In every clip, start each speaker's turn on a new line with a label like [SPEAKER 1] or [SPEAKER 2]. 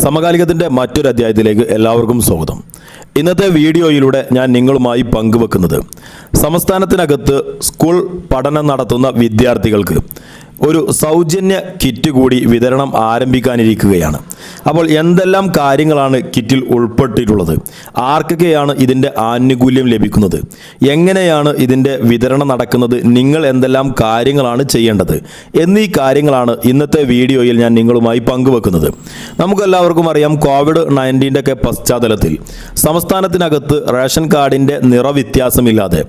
[SPEAKER 1] സമകാലികത്തിൻ്റെ മറ്റൊരു അധ്യായത്തിലേക്ക് എല്ലാവർക്കും സ്വാഗതം. ഇന്നത്തെ വീഡിയോയിലൂടെ ഞാൻ നിങ്ങളുമായി പങ്കുവെക്കുന്നത് സംസ്ഥാനത്തിനകത്ത് സ്കൂൾ പഠനം നടത്തുന്ന വിദ്യാർത്ഥികൾക്ക് ഒരു സൗജന്യ കിറ്റ് കൂടി വിതരണം ആരംഭിക്കാനിരിക്കുകയാണ്. അപ്പോൾ എന്തെല്ലാം കാര്യങ്ങളാണ് കിറ്റിൽ ഉൾപ്പെട്ടിട്ടുള്ളത്, ആർക്കൊക്കെയാണ് ഇതിൻ്റെ ആനുകൂല്യം ലഭിക്കുന്നത്, എങ്ങനെയാണ് ഇതിൻ്റെ വിതരണം നടക്കുന്നത്, നിങ്ങൾ എന്തെല്ലാം കാര്യങ്ങളാണ് ചെയ്യേണ്ടത് എന്നീ കാര്യങ്ങളാണ് ഇന്നത്തെ വീഡിയോയിൽ ഞാൻ നിങ്ങളുമായി പങ്കുവെക്കുന്നത്. നമുക്കെല്ലാവർക്കും അറിയാം, കോവിഡ്-19 ഒക്കെ പശ്ചാത്തലത്തിൽ സംസ്ഥാനത്തിനകത്ത് റേഷൻ കാർഡിൻ്റെ നിറവ്യത്യാസമില്ലാതെ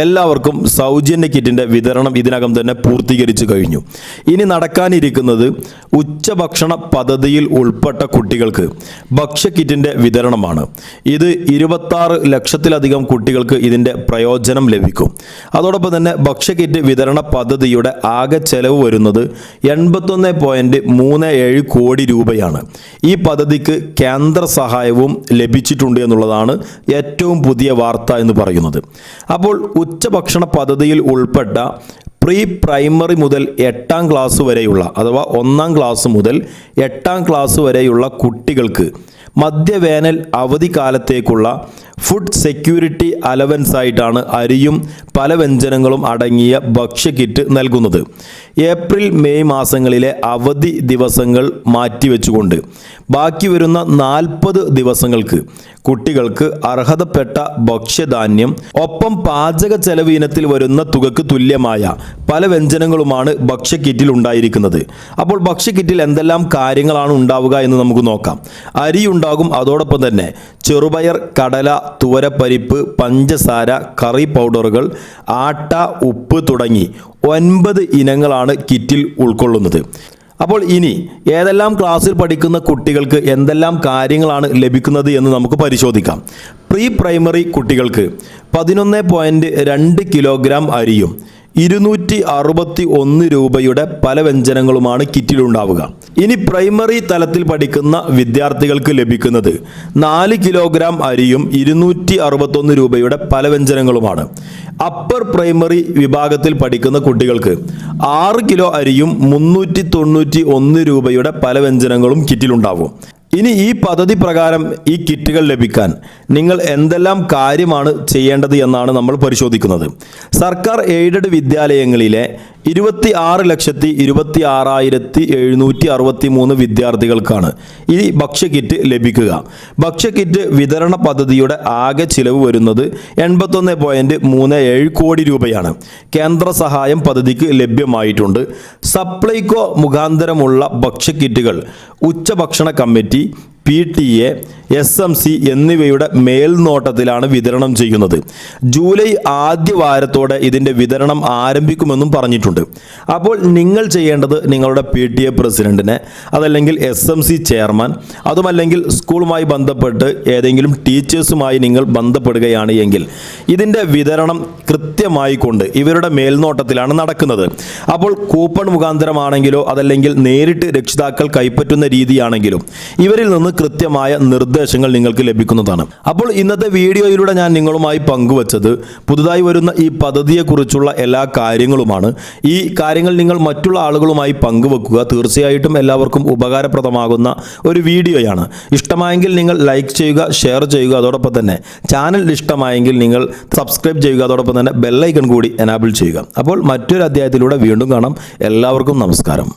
[SPEAKER 1] എല്ലാവർക്കും സൗജന്യ കിറ്റിൻ്റെ വിതരണം ഇതിനകം തന്നെ പൂർത്തീകരിച്ചു കഴിഞ്ഞു. ഇനി നടക്കാനിരിക്കുന്നത് ഉച്ചഭക്ഷണ പദ്ധതിയിൽ ഉൾപ്പെട്ട കുട്ടികൾക്ക് ഭക്ഷ്യക്കിറ്റിൻ്റെ വിതരണമാണ്. ഇത് 26 ലക്ഷത്തിലധികം കുട്ടികൾക്ക് ഇതിൻ്റെ പ്രയോജനം ലഭിക്കും. അതോടൊപ്പം തന്നെ ഭക്ഷ്യക്കിറ്റ് വിതരണ പദ്ധതിയുടെ ആകെ ചെലവ് വരുന്നത് 81.37 കോടി രൂപയാണ്. ഈ പദ്ധതിക്ക് കേന്ദ്ര സഹായവും ലഭിച്ചിട്ടുണ്ട് എന്നുള്ളതാണ് ഏറ്റവും പുതിയ വാർത്ത എന്ന് പറയുന്നത്. അപ്പോൾ ഉച്ചഭക്ഷണ പദ്ധതിയിൽ ഉൾപ്പെട്ട പ്രീ പ്രൈമറി മുതൽ 8ാം ക്ലാസ് വരെയുള്ള അഥവാ 1ാം ക്ലാസ് മുതൽ 8ാം ക്ലാസ് വരെയുള്ള കുട്ടികൾക്ക് മധ്യവേനൽ അവധിക്കാലത്തേക്കുള്ള ഫുഡ് സെക്യൂരിറ്റി അലവൻസ് ആയിട്ടാണ് അരിയും പല വ്യഞ്ജനങ്ങളും അടങ്ങിയ ഭക്ഷ്യക്കിറ്റ് നൽകുന്നത്. ഏപ്രിൽ മെയ് മാസങ്ങളിലെ അവധി ദിവസങ്ങൾ മാറ്റിവെച്ചുകൊണ്ട് ബാക്കി വരുന്ന 40 ദിവസങ്ങൾക്ക് കുട്ടികൾക്ക് അർഹതപ്പെട്ട ഭക്ഷ്യധാന്യം ഒപ്പം പാചക ചെലവ് ഇനത്തിൽ വരുന്ന തുകക്ക് തുല്യമായ പല വ്യഞ്ജനങ്ങളുമാണ് ഭക്ഷ്യക്കിറ്റിൽ ഉണ്ടായിരിക്കുന്നത്. അപ്പോൾ ഭക്ഷ്യക്കിറ്റിൽ എന്തെല്ലാം കാര്യങ്ങളാണ് ഉണ്ടാവുക എന്ന് നമുക്ക് നോക്കാം. അരി ഉണ്ടാകും, അതോടൊപ്പം തന്നെ ചെറുപയർ, കടല, തുവരപ്പരിപ്പ്, പഞ്ചസാര, കറി പൗഡറുകൾ, ആട്ട, ഉപ്പ് തുടങ്ങി 9 ഇനങ്ങളാണ് കിറ്റിൽ ഉൾക്കൊള്ളുന്നത്. അപ്പോൾ ഇനി ഏതെല്ലാം ക്ലാസ്സിൽ പഠിക്കുന്ന കുട്ടികൾക്ക് എന്തെല്ലാം കാര്യങ്ങളാണ് ലഭിക്കുന്നത് എന്ന് നമുക്ക് പരിശോധിക്കാം. പ്രീ പ്രൈമറി കുട്ടികൾക്ക് 11.2 കിലോഗ്രാം അരിയും 261 രൂപയുടെ പല വ്യഞ്ജനങ്ങളുമാണ് കിറ്റിലുണ്ടാവുക. ഇനി പ്രൈമറി തലത്തിൽ പഠിക്കുന്ന വിദ്യാർത്ഥികൾക്ക് ലഭിക്കുന്നത് 4 കിലോഗ്രാം അരിയും 261 രൂപയുടെ പല വ്യഞ്ജനങ്ങളുമാണ്. അപ്പർ പ്രൈമറി വിഭാഗത്തിൽ പഠിക്കുന്ന കുട്ടികൾക്ക് 6 കിലോ അരിയും 391 രൂപയുടെ പല വ്യഞ്ജനങ്ങളും കിറ്റിലുണ്ടാവും. ഇനി ഈ പദ്ധതി പ്രകാരം ഈ കിറ്റുകൾ ലഭിക്കാൻ നിങ്ങൾ എന്തെല്ലാം കാര്യമാണ് ചെയ്യേണ്ടത് എന്നാണ് നമ്മൾ പരിശോധിക്കുന്നത്. സർക്കാർ എയ്ഡഡ് വിദ്യാലയങ്ങളിലെ 26,26,763 വിദ്യാർത്ഥികൾക്കാണ് ഈ ഭക്ഷ്യക്കിറ്റ് ലഭിക്കുക. ഭക്ഷ്യക്കിറ്റ് വിതരണ പദ്ധതിയുടെ ആകെ ചിലവ് വരുന്നത് 81.37 കോടി രൂപയാണ്. കേന്ദ്ര സഹായം പദ്ധതിക്ക് ലഭ്യമായിട്ടുണ്ട്. സപ്ലൈകോ മുഖാന്തരമുള്ള ഭക്ഷ്യക്കിറ്റുകൾ ഉച്ചഭക്ഷണ കമ്മിറ്റി, PTA, SMC എന്നിവയുടെ മേൽനോട്ടത്തിലാണ് വിതരണം ചെയ്യുന്നത്. ജൂലൈ ആദ്യ വാരത്തോടെ ഇതിൻ്റെ വിതരണം ആരംഭിക്കുമെന്നും പറഞ്ഞിട്ടുണ്ട്. അപ്പോൾ നിങ്ങൾ ചെയ്യേണ്ടത് നിങ്ങളുടെ PTA പ്രസിഡന്റിനെ, അതല്ലെങ്കിൽ SMC ചെയർമാൻ, അതുമല്ലെങ്കിൽ സ്കൂളുമായി ബന്ധപ്പെട്ട് ഏതെങ്കിലും ടീച്ചേഴ്സുമായി നിങ്ങൾ ബന്ധപ്പെടുകയാണ് എങ്കിൽ ഇതിൻ്റെ വിതരണം കൃത്യമായി കൊണ്ട് ഇവരുടെ മേൽനോട്ടത്തിലാണ് നടക്കുന്നത്. അപ്പോൾ കൂപ്പൺ മുഖാന്തരമാണെങ്കിലോ അതല്ലെങ്കിൽ നേരിട്ട് രക്ഷിതാക്കൾ കൈപ്പറ്റുന്ന രീതിയാണെങ്കിലും ഇവരിൽ നിന്ന് കൃത്യമായ നിർദ്ദേശങ്ങൾ നിങ്ങൾക്ക് ലഭിക്കുന്നതാണ്. അപ്പോൾ ഇന്നത്തെ വീഡിയോയിലൂടെ ഞാൻ നിങ്ങളുമായി പങ്കുവച്ചത് പുതുതായി വരുന്ന ഈ പദ്ധതിയെക്കുറിച്ചുള്ള എല്ലാ കാര്യങ്ങളുമാണ്. ഈ കാര്യങ്ങൾ നിങ്ങൾ മറ്റുള്ള ആളുകളുമായി പങ്കുവെക്കുക. തീർച്ചയായിട്ടും എല്ലാവർക്കും ഉപകാരപ്രദമാകുന്ന ഒരു വീഡിയോയാണ്. ഇഷ്ടമായെങ്കിൽ നിങ്ങൾ ലൈക്ക് ചെയ്യുക, ഷെയർ ചെയ്യുക. അതോടൊപ്പം തന്നെ ചാനൽ ഇഷ്ടമായെങ്കിൽ നിങ്ങൾ സബ്സ്ക്രൈബ് ചെയ്യുക. അതോടൊപ്പം തന്നെ ബെല്ലൈക്കൺ കൂടി എനാബിൾ ചെയ്യുക. അപ്പോൾ മറ്റൊരു അധ്യായത്തിലൂടെ വീണ്ടും കാണാം. എല്ലാവർക്കും നമസ്കാരം.